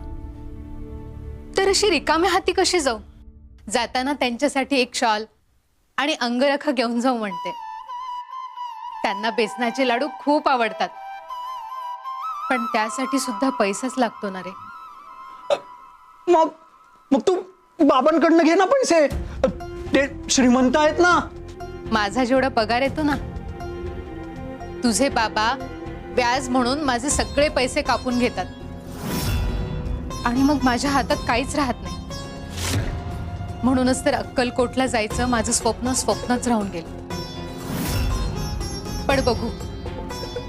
तर अशी रिकाम्या हाती कशी जाऊ? जाताना त्यांच्यासाठी एक शॉल आणि अंगरखा घेऊन जाऊ म्हणते. त्यांना बेसनाचे लाडू खूप आवडतात, पण त्यासाठी सुद्धा पैसाच लागतो ना रे. मग मग तू बाबांकडनं घे ना पैसे, ते श्रीमंत आहेत ना. माझा जेवढा पगार येतो ना, तुझे बाबा व्याज म्हणून माझे सगळे पैसे कापून घेतात आणि मग माझ्या हातात काहीच राहत नाही. म्हणूनच तर अक्कलकोटला जायचं माझं स्वप्नच राहून गेलं. पण बघू,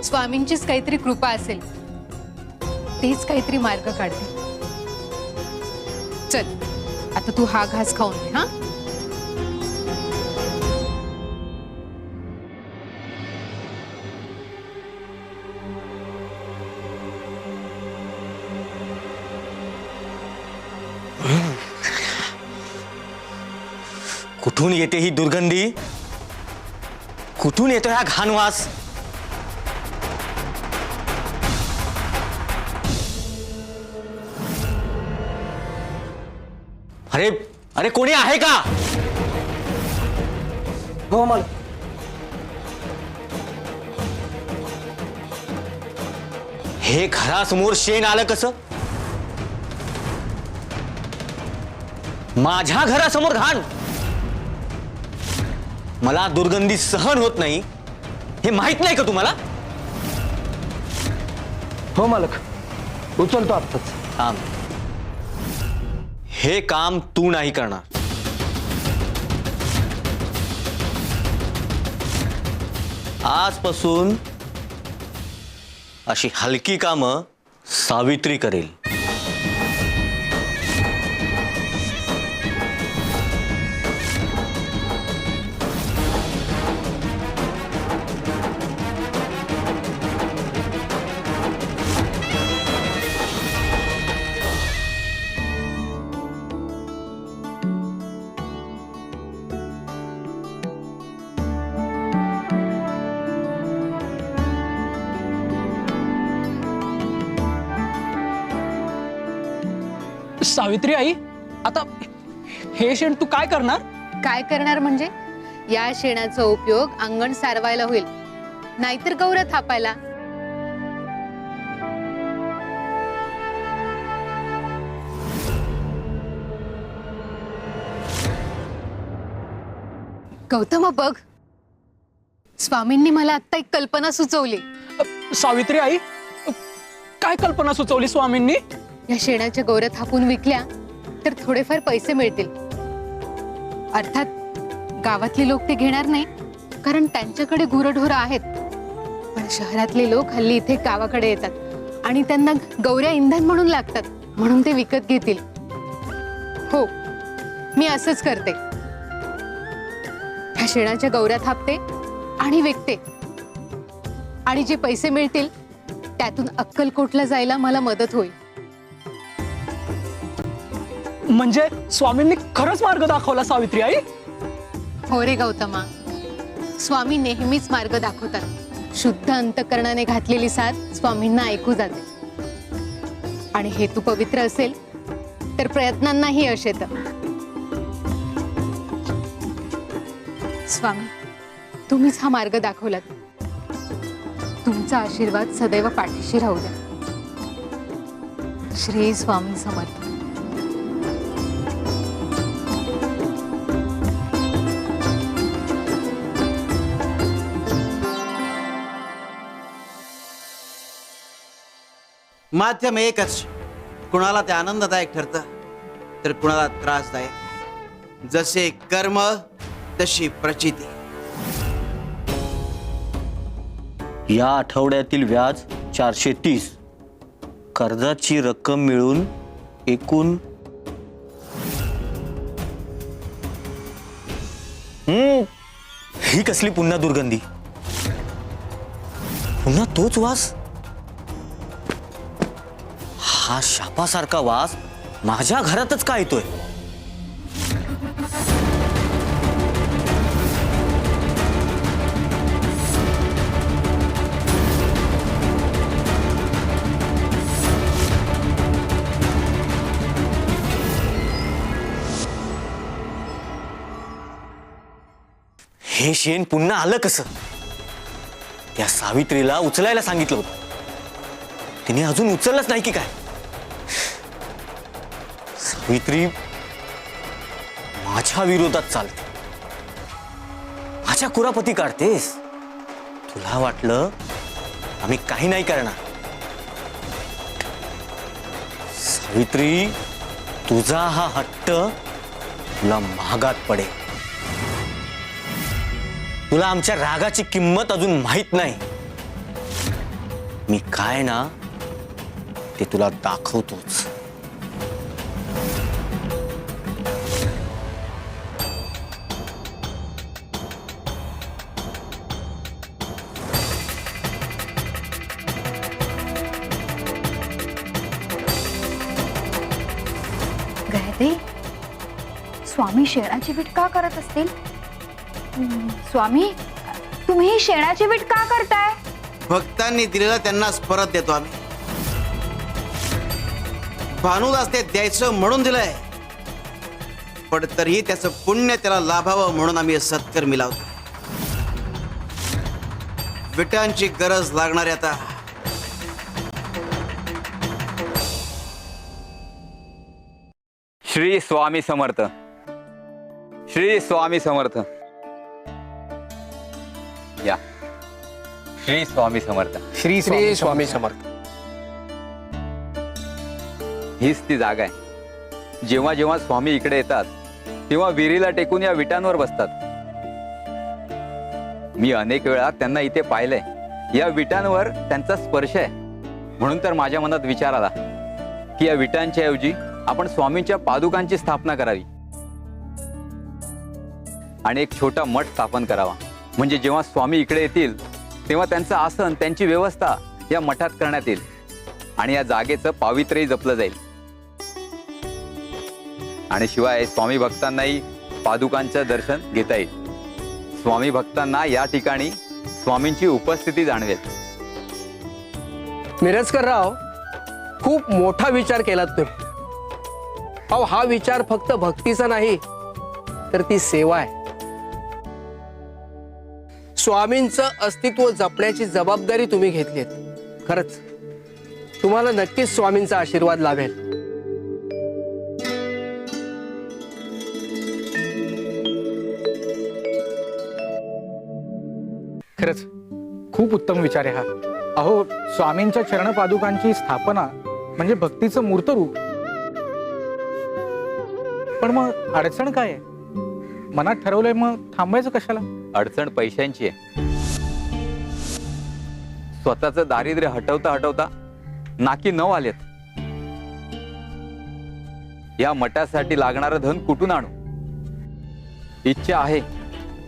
स्वामींचीच काहीतरी कृपा असेल, तेच काहीतरी मार्ग काढते. चल आता तू हा घास खाऊन घे. हा, कुठून येते ही दुर्गंधी? कुठून येतो हा घाणवास? अरे अरे, कोणी आहे का? हो मला. हे घरासमोर शेण आलं कसं? माझ्या घरासमोर घाण? मला दुर्गंधी सहन होत नाही, हे माहित नाही का तुम्हाला? हो मालक, उचलतो आत्ताच. थांब, हे काम तू नाही करणार. आजपासून अशी हलकी कामं सावित्री करेल. सावित्री आई, आता हे शेण तू काय करणार? काय करणार म्हणजे या शेणाचा उपयोग अंगण सारवायला होईल, नाहीतर गौर थापायला. गौतम बघ, स्वामींनी मला आता एक कल्पना सुचवली. सावित्री आई, काय कल्पना सुचवली स्वामींनी? या शेणाच्या गौऱ्या थापून विकल्या तर थोडेफार पैसे मिळतील. अर्थात गावातले लोक ते घेणार नाही, कारण त्यांच्याकडे गुरढोरं आहेत. पण शहरातले लोक हल्ली इथे गावाकडे येतात आणि त्यांना गौऱ्या इंधन म्हणून लागतात, म्हणून ते विकत घेतील. हो, मी असंच करते. ह्या शेणाच्या गौऱ्या थापते आणि विकते, आणि जे पैसे मिळतील त्यातून अक्कलकोटला जायला मला मदत होईल. म्हणजे स्वामींनी खरंच मार्ग दाखवला सावित्री आई? हो रे गौतमा, स्वामी नेहमीच मार्ग दाखवतात. शुद्ध अंतकरणाने घातलेली साथ स्वामींना ऐकू जाते. आणि हेतू पवित्र असेल तर प्रयत्नांनाही यश येतं. स्वामी, तुम्हीच हा मार्ग दाखवलात. तुमचा आशीर्वाद सदैव पाठीशी राहू द्या. श्री स्वामी समर्थ. माध्यम एकच, कुणाला ते आनंददायक ठरतं तर कुणाला त्रासदायक. जसे कर्म तशी प्रचिती. या आठवड्यातील व्याज 430. कर्जाची रक्कम मिळून एकूण ही कसली पुन्हा दुर्गंधी? पुन्हा तोच वास? हा शापासारखा वास माझ्या घरातच का येतोय? हे शेण पुन्हा आलं कसं? त्या सावित्रीला उचलायला सांगितलं होतं, तिने अजून उचललंच नाही की काय? सावित्री माझ्या विरोधात चालते, माझ्या कुरापती काढतेस. तुला वाटलं आम्ही काही नाही करणार? सावित्री, तुझा हा हट्ट तुला महागात पडेल. तुला आमच्या रागाची किंमत अजून माहित नाही. मी काय ना ते तुला दाखवतोच. गायत्री, स्वामी शेणाची वीट का करत असतील? स्वामी, तुम्ही ही शेणाची वीट का करताय? भक्तांनी दिलेला त्यांनाच परत देतो आम्ही. भानूदास ते द्यायचं म्हणून दिलंय, पण तरीही त्याचं पुण्य त्याला लाभावं म्हणून आम्ही सत्कर्मी लावतो. विटांची गरज लागणार आता. श्री स्वामी समर्थ. श्री स्वामी समर्थ. या. श्री स्वामी समर्थ. श्री स्वामी समर्थ. हीच ती जागा आहे. जेव्हा जेव्हा स्वामी इकडे येतात तेव्हा विहिरीला टेकून या विटांवर बसतात. मी अनेक वेळा त्यांना इथे पाहिलंय. या विटांवर त्यांचा स्पर्श आहे. म्हणून तर माझ्या मनात विचार आला की या विटांच्या ऐवजी आपण स्वामींच्या पादुकांची स्थापना करावी आणि एक छोटा मठ स्थापन करावा. म्हणजे जेव्हा स्वामी इकडे येतील तेव्हा त्यांचं आसन, त्यांची व्यवस्था या मठात करण्यात येईल आणि या जागेचं पावित्र्यही जपलं जाईल. आणि शिवाय स्वामी भक्तांनाही पादुकांचं दर्शन घेता येईल. स्वामी भक्तांना या ठिकाणी स्वामींची उपस्थिती जाणवेल. मिरजकरराव, खूप मोठा विचार केलात तुम्ही. अहो, हा विचार फक्त भक्तीचा नाही तर ती सेवा आहे. स्वामींचं अस्तित्व जपण्याची जबाबदारी तुम्ही घेतलीत. खरंच तुम्हाला नक्कीच स्वामींचा आशीर्वाद लाभेल. खरंच खूप उत्तम विचार आहे हा. अहो, स्वामींच्या चरणपादुकांची स्थापना म्हणजे भक्तीचं मूर्त रूप. पण मग अडचण काय आहे? मनात ठरवलंय, मग थांबायचं कशाला? अडचण पैशांची आहे. स्वतःचं दारिद्र्य हटवता हटवता नाकी 9 आलेत. या मठासाठी लागणारं धन कुठून आणू? इच्छा आहे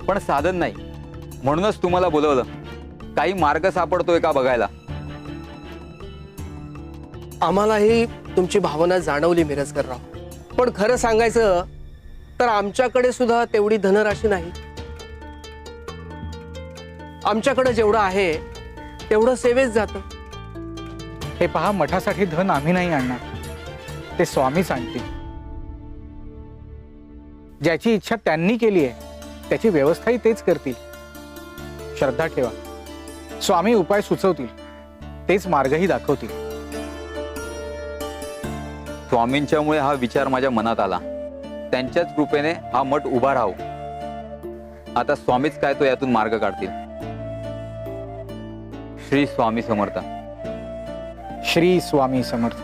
पण साधन नाही. म्हणूनच तुम्हाला बोलवलं. काही मार्ग सापडतोय का बघायला. आम्हालाही तुमची भावना जाणवली मिरजकरराव. पण खरं सांगायचं तर आमच्याकडे सुद्धा तेवढी धनराशी नाही. आमच्याकडे जेवढं आहे तेवढं सेवेत जातं. हे पहा, मठासाठी धन आम्ही नाही आणणार, ते स्वामीच आणतील. ज्याची इच्छा त्यांनी केली आहे त्याची व्यवस्थाही तेच करतील. श्रद्धा ठेवा, स्वामी उपाय सुचवतील, तेच मार्गही दाखवतील. स्वामींच्यामुळे हा विचार माझ्या मनात आला. त्यांच्याच कृपेने हा मठ उभा राहू. आता स्वामीच काय तो यातून मार्ग काढतील. श्री स्वामी समर्थ. श्री स्वामी समर्थ.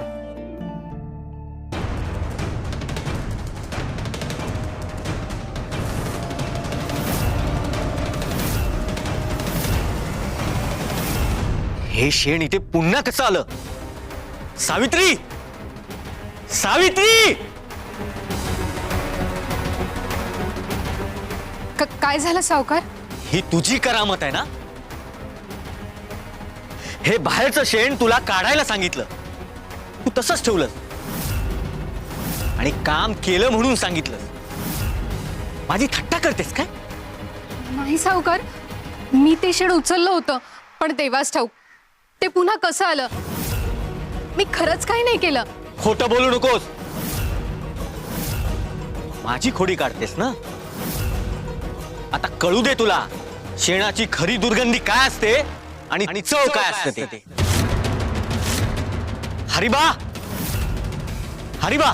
हे शेण इथे पुन्हा कसं आलं? सावित्री, सावित्री! काय झालं सावकार? ही तुझी करामत आहे ना? हे बाहेरचं शेण तुला काढायला सांगितलं, तू तसंच ठेवलंस आणि काम केलं म्हणून सांगितलं. माझी थट्टा करतेस काय? नाही सावकार, मी ते शेड उचललं होतं, पण तेव्हाच ठाऊक ते पुन्हा कसं आलं. मी खरंच काही नाही केलं. खोटं बोलू नकोस. माझी खोडी काढतेस ना? आता कळू दे तुला शेणाची खरी दुर्गंधी काय असते आणि चव काय असते ते. हरिबा, हरिबा,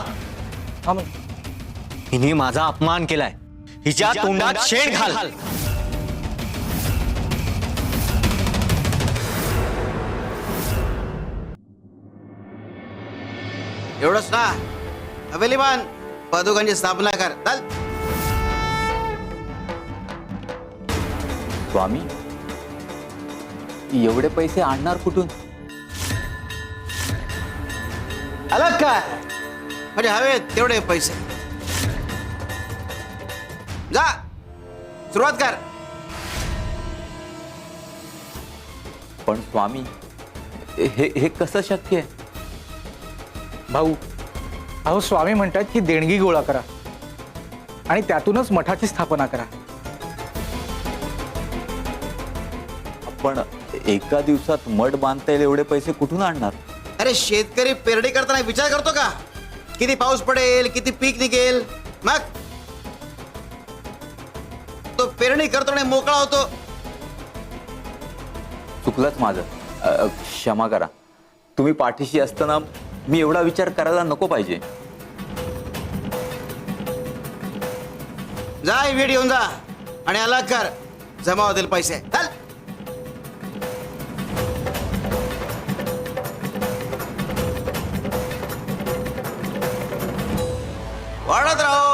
हिने माझा अपमान केलाय. हिच्या तोंडात शेण घाल. एवढंच ना? हवेलीमान पादुकांची स्थापना कर. चल. स्वामी, एवढे पैसे आणणार कुठून? अलग काय म्हणजे हवेत तेवढे पैसे. जा, सुरुवात कर. पण स्वामी, हे कसं शक्य आहे? भाऊ, अहो स्वामी म्हणतात की देणगी गोळा करा आणि त्यातूनच मठाची स्थापना करा. पण एका दिवसात मठ बांधता येईल एवढे पैसे कुठून आणणार? अरे शेतकरी पेरणी करताना विचार करतो का किती पाऊस पडेल, किती पीक निघेल? मग तो पेरणी करतो आणि मोकळा होतो. चुकलंच माझं, क्षमा करा. तुम्ही पाठीशी असताना मी एवढा विचार करायला नको पाहिजे. जा, भेट येऊन जा आणि अलग कर. जमा होतील पैसे. चल. वाढत राहो.